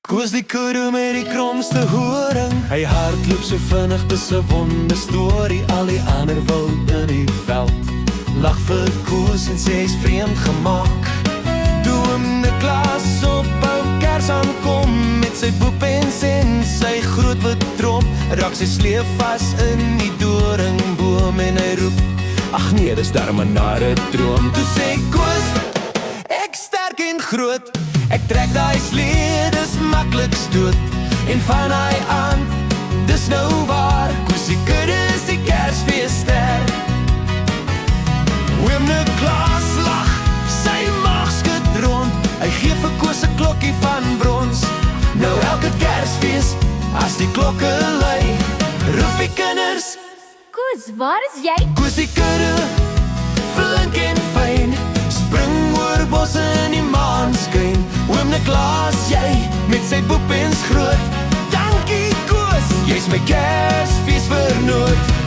Koos die koeroe met die kromste horing. Hy hardloop so vinnig, dis 'n wonderstorie. Al die ander wild in die veld lag vir Koos en sê hy's vreemd gemaak. Toe oom Niklas op ou Kers aankom met sy boepens en sy groot wit trom, raak sy sleep vas in die doringboom en hy roep, ag nee, dis darm 'n nare droom. Toe sê Koos, ek sterk en groot, ek trek daai slee, dis maklik stoot. En van hy aan, dis nou waar, Koesie kudde is die Kersfeesster. Oom Niklas lag, sy maag skud rond. Hy gee vir Koos 'n klokkie van brons. Nou elke Kersfees, as die klokke lui, roep die kinders, Koos, waar is jy? Koesie kudde, flink en fyn, spring oor bosse in die maanskyn. Oom Niklas, jy met sy boepens groot, dankie Koos, jy's my Kersfees vernoot.